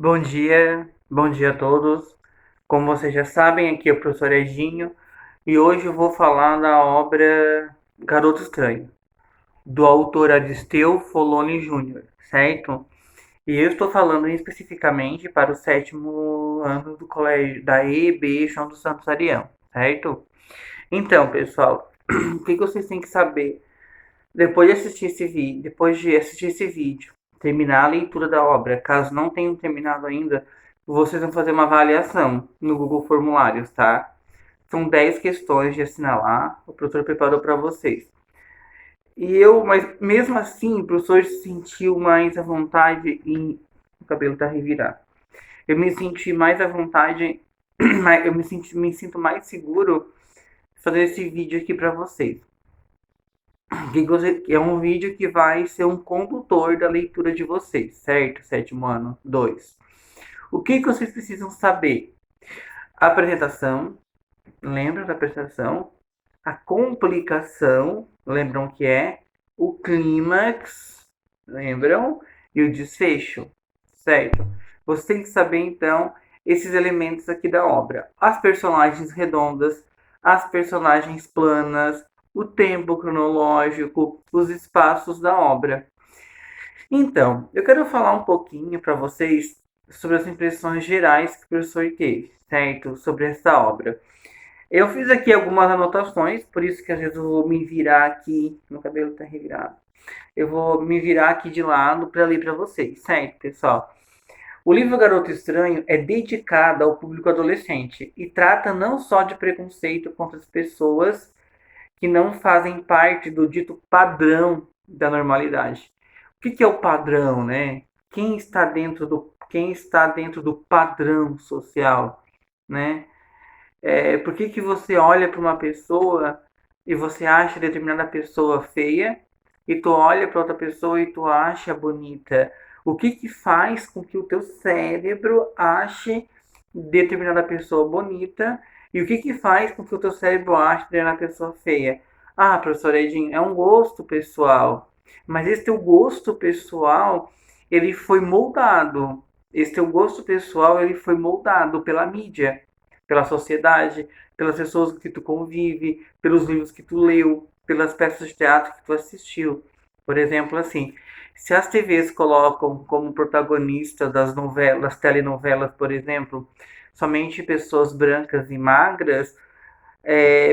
Bom dia a todos. Como vocês já sabem, aqui é o professor Edinho e hoje eu vou falar da obra Garoto Estranho, do autor Aristeu Foloni Júnior, certo? E eu estou falando especificamente para o sétimo ano do colégio da EB João dos Santos Arião, certo? Então, pessoal, o que vocês têm que saber depois de assistir esse vídeo, terminar a leitura da obra, caso não tenham terminado ainda, vocês vão fazer uma avaliação no Google Formulários, tá? São 10 questões de assinalar, o professor preparou para vocês. Mas mesmo assim, o professor se sentiu mais à vontade em. O cabelo tá revirado. Eu me senti mais à vontade, me sinto mais seguro fazer esse vídeo aqui para vocês. É um vídeo que vai ser um condutor da leitura de vocês, certo? Sétimo ano 2. O que vocês precisam saber? A apresentação, lembra da apresentação? A complicação, lembram que é? O clímax, lembram? E o desfecho, certo? Você tem que saber então esses elementos aqui da obra: as personagens redondas, as personagens planas, o tempo cronológico, os espaços da obra. Então, eu quero falar um pouquinho para vocês sobre as impressões gerais que o professor teve, certo? Sobre essa obra. Eu fiz aqui algumas anotações, por isso que às vezes eu vou me virar aqui, meu cabelo tá revirado. Eu vou me virar aqui de lado para ler para vocês, certo, pessoal? O livro Garoto Estranho é dedicado ao público adolescente e trata não só de preconceito contra as pessoas que não fazem parte do dito padrão da normalidade. O que é o padrão, né? Quem está dentro do padrão social, né? Por que você olha para uma pessoa e você acha determinada pessoa feia e tu olha para outra pessoa e tu acha bonita? O que faz com que o teu cérebro ache determinada pessoa bonita e o que faz com que o teu cérebro ache determinada pessoa feia? Ah, professor Edinho, é um gosto pessoal. Mas esse teu gosto pessoal, ele foi moldado. Esse teu gosto pessoal, ele foi moldado pela mídia, pela sociedade, pelas pessoas que tu convive, pelos livros que tu leu, pelas peças de teatro que tu assistiu. Por exemplo, assim, se as TVs colocam como protagonista das novelas, telenovelas, por exemplo, somente pessoas brancas e magras,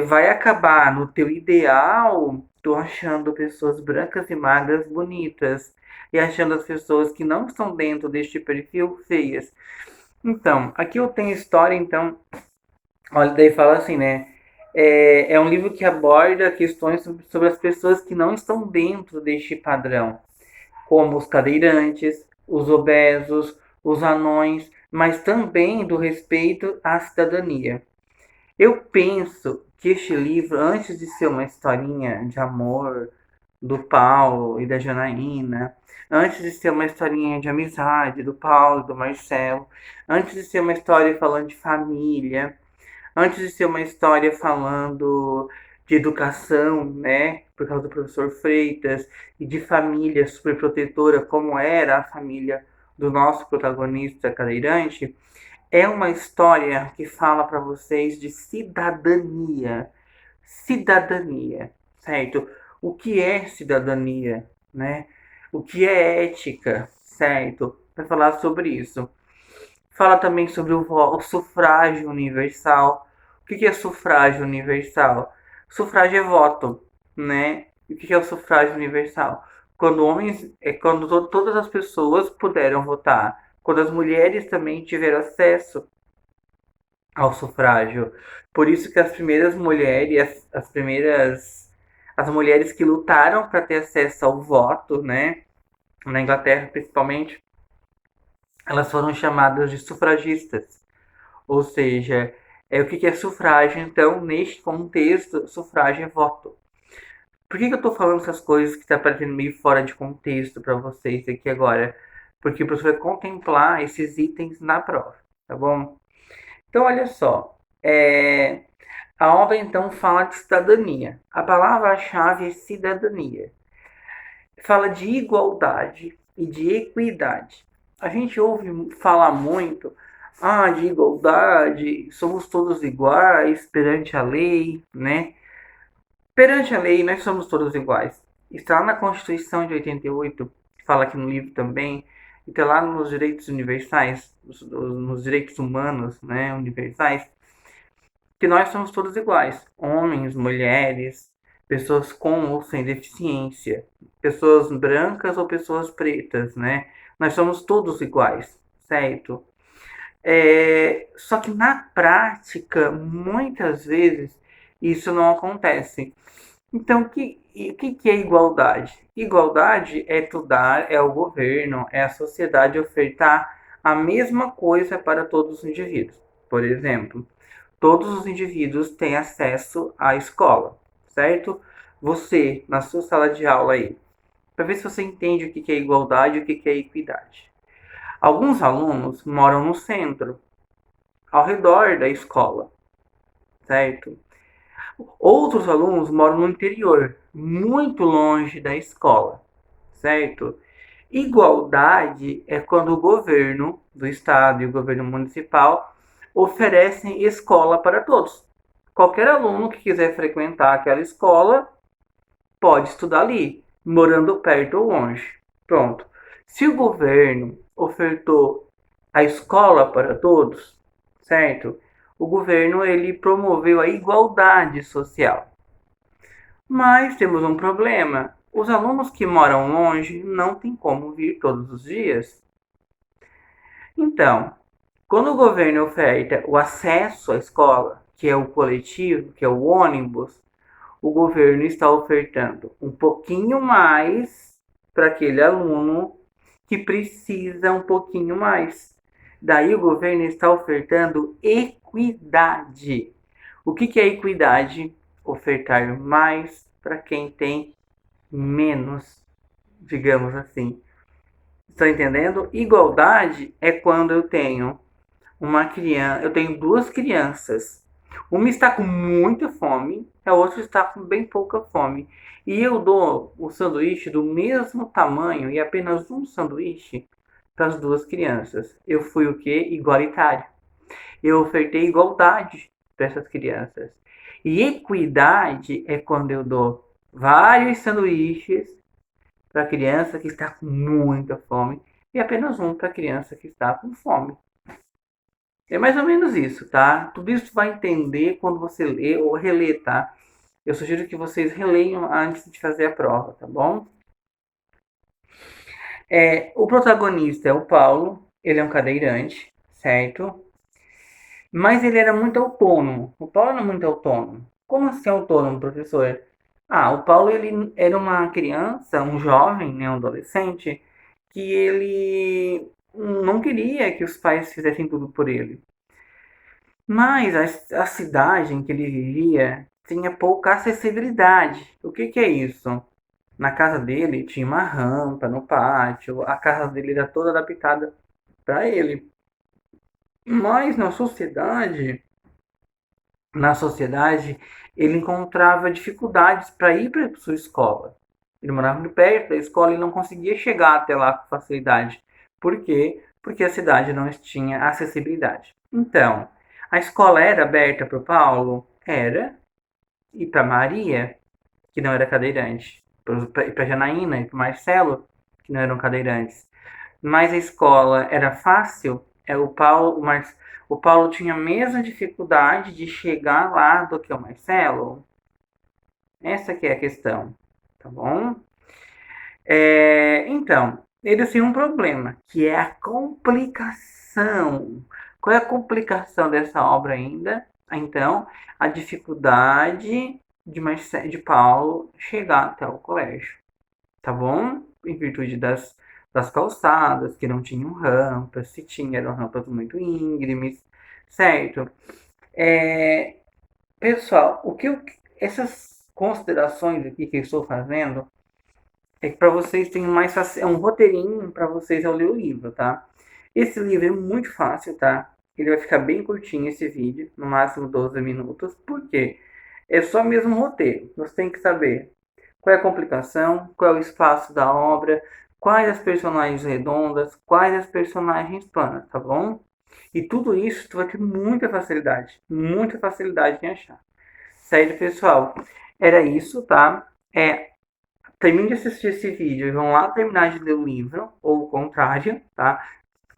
vai acabar no teu ideal tu achando pessoas brancas e magras bonitas e achando as pessoas que não estão dentro deste perfil feias. Então, aqui eu tenho história, então, olha, daí fala assim, né? É um livro que aborda questões sobre as pessoas que não estão dentro deste padrão, como os cadeirantes, os obesos, os anões, mas também do respeito à cidadania. Eu penso que este livro, antes de ser uma historinha de amor do Paulo e da Janaína, antes de ser uma historinha de amizade do Paulo e do Marcelo, antes de ser uma história falando de família, antes de ser uma história falando de educação, né, por causa do professor Freitas, e de família superprotetora, como era a família do nosso protagonista cadeirante, é uma história que fala para vocês de cidadania. Cidadania, certo? O que é cidadania, né? O que é ética, certo? Vai falar sobre isso. Fala também sobre o sufrágio universal. O que é sufrágio universal? Sufrágio é voto, né? E o que é o sufrágio universal? Quando todas as pessoas puderam votar, quando as mulheres também tiveram acesso ao sufrágio. Por isso que as primeiras mulheres, as mulheres que lutaram para ter acesso ao voto, né, na Inglaterra principalmente, elas foram chamadas de sufragistas. Ou seja, o que é sufrágio? Então, neste contexto, sufrágio é voto. Por que eu estou falando essas coisas que está parecendo meio fora de contexto para vocês aqui agora? Porque o professor vai contemplar esses itens na prova, tá bom? Então, olha só. A obra então fala de cidadania. A palavra-chave é cidadania. Fala de igualdade e de equidade. a gente ouve falar muito de igualdade, somos todos iguais perante a lei, né? Perante a lei, nós somos todos iguais. Está lá na Constituição de 88, fala aqui no livro também, e está lá nos direitos universais, nos direitos humanos, né, universais, que nós somos todos iguais. Homens, mulheres, pessoas com ou sem deficiência, pessoas brancas ou pessoas pretas, né? Nós somos todos iguais, certo? Só que na prática, muitas vezes, isso não acontece. Então, o que é igualdade? Igualdade é tu dar, é o governo, é a sociedade ofertar a mesma coisa para todos os indivíduos. Por exemplo, todos os indivíduos têm acesso à escola, certo? Você, na sua sala de aula aí, para ver se você entende o que é igualdade e o que é equidade. Alguns alunos moram no centro, ao redor da escola, certo? Outros alunos moram no interior, muito longe da escola, certo? Igualdade é quando o governo do estado e o governo municipal oferecem escola para todos. Qualquer aluno que quiser frequentar aquela escola pode estudar ali, morando perto ou longe. Pronto. Se o governo ofertou a escola para todos, certo? O governo ele promoveu a igualdade social. Mas temos um problema. Os alunos que moram longe não têm como vir todos os dias. Então, quando o governo oferta o acesso à escola, que é o coletivo, que é o ônibus, o governo está ofertando um pouquinho mais para aquele aluno que precisa um pouquinho mais. Daí o governo está ofertando equidade. O que é equidade? Ofertar mais para quem tem menos, digamos assim. Estão entendendo? Igualdade é quando eu tenho duas crianças. Uma está com muita fome, a outra está com bem pouca fome. E eu dou o sanduíche do mesmo tamanho e apenas um sanduíche para as duas crianças. Eu fui o que? Igualitário. Eu ofertei igualdade para essas crianças. E equidade é quando eu dou vários sanduíches para a criança que está com muita fome e apenas um para a criança que está com fome. É mais ou menos isso, tá? Tudo isso vai entender quando você lê ou relê, tá? Eu sugiro que vocês releiam antes de fazer a prova, tá bom? O protagonista é o Paulo, ele é um cadeirante, certo? Mas ele era muito autônomo. O Paulo era muito autônomo. Como assim autônomo, professor? O Paulo ele era uma criança, um jovem, né, um adolescente, que ele não queria que os pais fizessem tudo por ele. Mas a cidade em que ele vivia tinha pouca acessibilidade. O que é isso? Na casa dele tinha uma rampa no pátio, a casa dele era toda adaptada para ele. Mas na sociedade, ele encontrava dificuldades para ir para sua escola. Ele morava muito perto da escola e não conseguia chegar até lá com facilidade. Por quê? Porque a cidade não tinha acessibilidade. Então, a escola era aberta para o Paulo? Era. E para Maria, que não era cadeirante. E para Janaína e para Marcelo, que não eram cadeirantes. Mas a escola era fácil? O Paulo tinha a mesma dificuldade de chegar lá do que o Marcelo? Essa que é a questão, tá bom? Então, eles tinham um problema, que é a complicação. Qual é a complicação dessa obra ainda? Então, a dificuldade de Paulo chegar até o colégio, tá bom? Em virtude das calçadas, que não tinham rampas, se tinha, eram rampas muito íngremes, certo? É, Pessoal, essas considerações aqui que eu estou fazendo é que para vocês tem mais fácil, é um roteirinho para vocês ao ler o livro, tá? Esse livro é muito fácil, tá? Ele vai ficar bem curtinho esse vídeo, no máximo 12 minutos. Por quê? É só mesmo um roteiro. Você tem que saber qual é a complicação, qual é o espaço da obra, quais as personagens redondas, quais as personagens planas, tá bom? E tudo isso tu vai ter muita facilidade em achar. Certo, pessoal? Era isso, tá? Termine de assistir esse vídeo e vão lá terminar de ler o livro, ou o contrário, tá?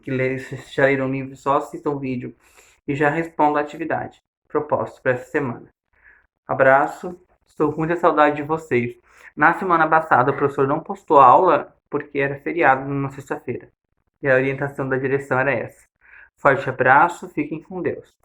Se já leram o livro, só assistam o vídeo e já respondam a atividade proposta para essa semana. Abraço, estou com muita saudade de vocês. Na semana passada, o professor não postou aula porque era feriado na sexta-feira. E a orientação da direção era essa. Forte abraço, fiquem com Deus.